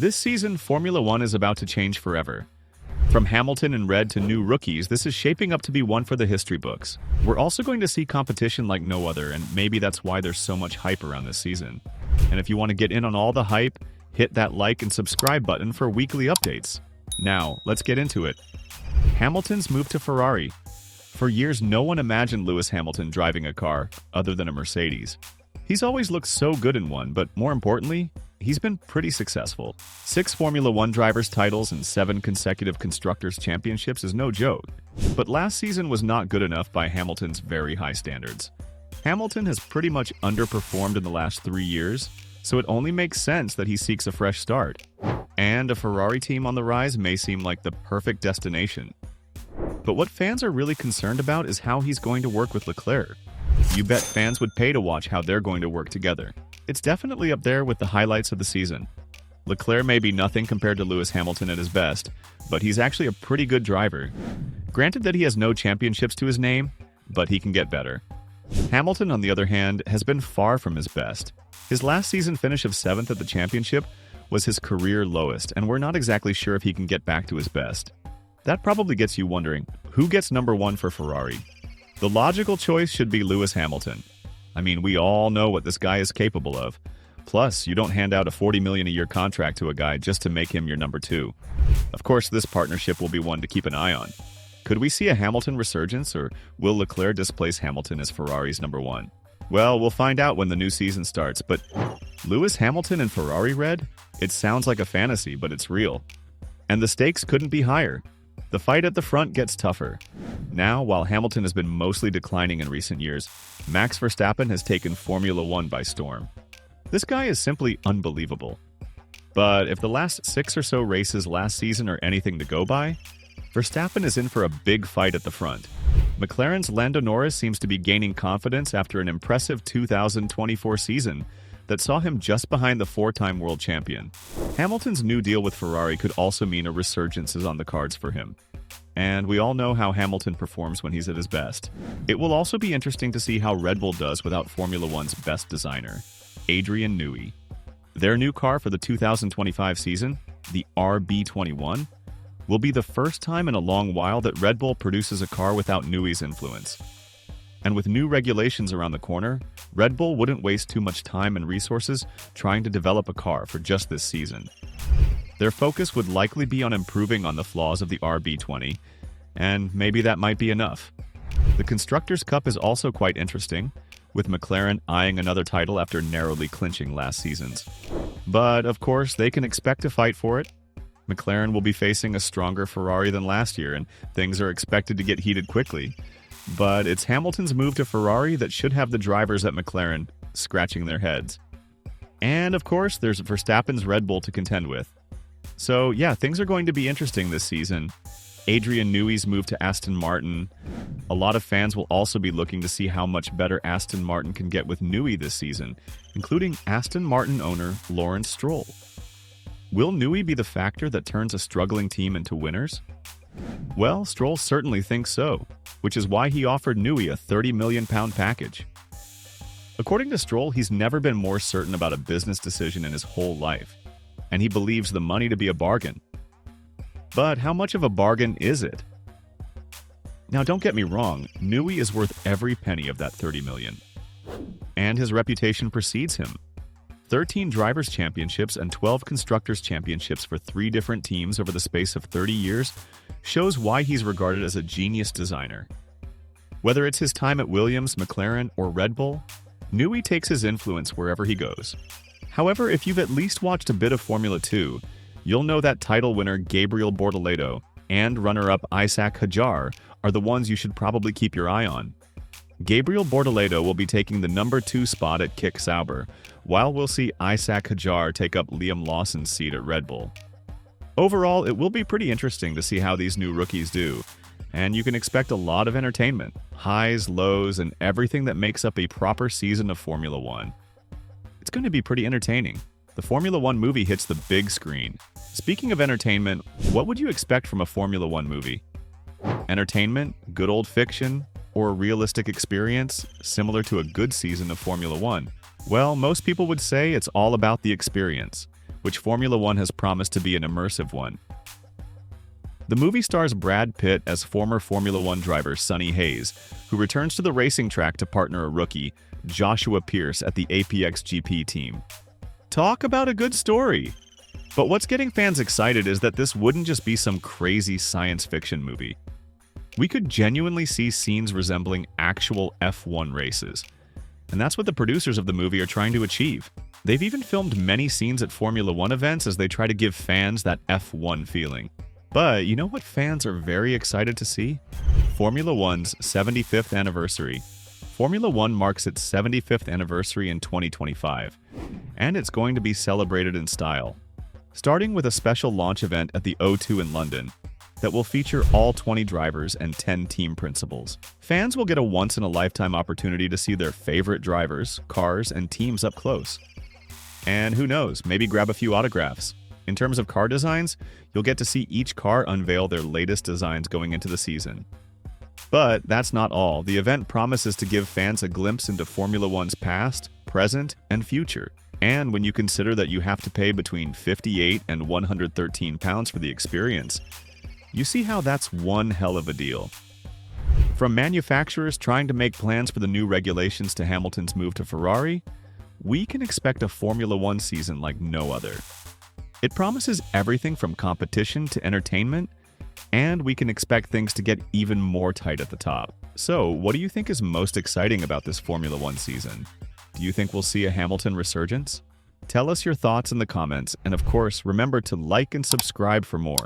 This season, Formula One is about to change forever. From Hamilton and Red to new rookies, this is shaping up to be one for the history books. We're also going to see competition like no other, and maybe that's why there's so much hype around this season. And if you want to get in on all the hype, hit that like and subscribe button for weekly updates. Now, let's get into it. Hamilton's move to Ferrari. For years, no one imagined Lewis Hamilton driving a car other than a Mercedes. He's always looked so good in one, but more importantly, he's been pretty successful. 6 Formula One drivers' titles and 7 consecutive Constructors' Championships is no joke. But last season was not good enough by Hamilton's very high standards. Hamilton has pretty much underperformed in the last 3 years, so it only makes sense that he seeks a fresh start. And a Ferrari team on the rise may seem like the perfect destination. But what fans are really concerned about is how he's going to work with Leclerc. You bet fans would pay to watch how they're going to work together. It's definitely up there with the highlights of the season. Leclerc may be nothing compared to Lewis Hamilton at his best, but he's actually a pretty good driver. Granted that he has no championships to his name, but he can get better. Hamilton, on the other hand, has been far from his best. His last season finish of 7th at the championship was his career lowest, and we're not exactly sure if he can get back to his best. That probably gets you wondering, who gets number 1 for Ferrari? The logical choice should be Lewis Hamilton. I mean, we all know what this guy is capable of. Plus, you don't hand out a $40 million a year contract to a guy just to make him your number 2. Of course, this partnership will be one to keep an eye on. Could we see a Hamilton resurgence, or will Leclerc displace Hamilton as Ferrari's number 1? Well, we'll find out when the new season starts, but Lewis Hamilton and Ferrari Red? It sounds like a fantasy, but it's real. And the stakes couldn't be higher. The fight at the front gets tougher. Now, while Hamilton has been mostly declining in recent years, Max Verstappen has taken Formula One by storm. This guy is simply unbelievable. But if the last 6 or so races last season are anything to go by, Verstappen is in for a big fight at the front. McLaren's Lando Norris seems to be gaining confidence after an impressive 2024 season that saw him just behind the 4-time world champion. Hamilton's new deal with Ferrari could also mean a resurgence is on the cards for him. And we all know how Hamilton performs when he's at his best. It will also be interesting to see how Red Bull does without Formula One's best designer, Adrian Newey. Their new car for the 2025 season, the RB21, will be the first time in a long while that Red Bull produces a car without Newey's influence. And with new regulations around the corner, Red Bull wouldn't waste too much time and resources trying to develop a car for just this season. Their focus would likely be on improving on the flaws of the RB20, and maybe that might be enough. The Constructors' Cup is also quite interesting, with McLaren eyeing another title after narrowly clinching last season's. But, of course, they can expect to fight for it. McLaren will be facing a stronger Ferrari than last year, and things are expected to get heated quickly. But it's Hamilton's move to Ferrari that should have the drivers at McLaren scratching their heads. And of course, there's Verstappen's Red Bull to contend with. So yeah, things are going to be interesting this season. Adrian Newey's move to Aston Martin. A lot of fans will also be looking to see how much better Aston Martin can get with Newey this season, including Aston Martin owner Lawrence Stroll. Will Newey be the factor that turns a struggling team into winners? Well, Stroll certainly thinks so, which is why he offered Newey a £30 million package. According to Stroll, he's never been more certain about a business decision in his whole life, and he believes the money to be a bargain. But how much of a bargain is it? Now, don't get me wrong, Newey is worth every penny of that $30 million. And his reputation precedes him. 13 Drivers' Championships and 12 Constructors' Championships for 3 different teams over the space of 30 years shows why he's regarded as a genius designer. Whether it's his time at Williams, McLaren, or Red Bull, Newey takes his influence wherever he goes. However, if you've at least watched a bit of Formula 2, you'll know that title winner Gabriel Bortoleto and runner-up Isaac Hadjar are the ones you should probably keep your eye on. Gabriel Bortoleto will be taking the number 2 spot at Kick Sauber, while we'll see Isaac Hadjar take up Liam Lawson's seat at Red Bull. Overall, it will be pretty interesting to see how these new rookies do, and you can expect a lot of entertainment, highs, lows, and everything that makes up a proper season of Formula One. It's going to be pretty entertaining. The Formula One movie hits the big screen. Speaking of entertainment, what would you expect from a Formula One movie? Entertainment, good old fiction, or a realistic experience similar to a good season of Formula One? Well, most people would say it's all about the experience, which Formula One has promised to be an immersive one. The movie stars Brad Pitt as former Formula One driver Sonny Hayes, who returns to the racing track to partner a rookie, Joshua Pierce, at the APX GP team. Talk about a good story! But what's getting fans excited is that this wouldn't just be some crazy science fiction movie. We could genuinely see scenes resembling actual F1 races. And that's what the producers of the movie are trying to achieve. They've even filmed many scenes at Formula One events as they try to give fans that F1 feeling. But you know what fans are very excited to see? Formula One's 75th anniversary. Formula One marks its 75th anniversary in 2025, and it's going to be celebrated in style. Starting with a special launch event at the O2 in London that will feature all 20 drivers and 10 team principals. Fans will get a once-in-a-lifetime opportunity to see their favorite drivers, cars, and teams up close. And who knows, maybe grab a few autographs. In terms of car designs, you'll get to see each car unveil their latest designs going into the season. But that's not all. The event promises to give fans a glimpse into Formula One's past, present, and future. And when you consider that you have to pay between £58 and £113 for the experience, you see how that's one hell of a deal. From manufacturers trying to make plans for the new regulations to Hamilton's move to Ferrari, we can expect a Formula One season like no other. It promises everything from competition to entertainment, and we can expect things to get even more tight at the top. So, what do you think is most exciting about this Formula One season? Do you think we'll see a Hamilton resurgence? Tell us your thoughts in the comments, and of course, remember to like and subscribe for more.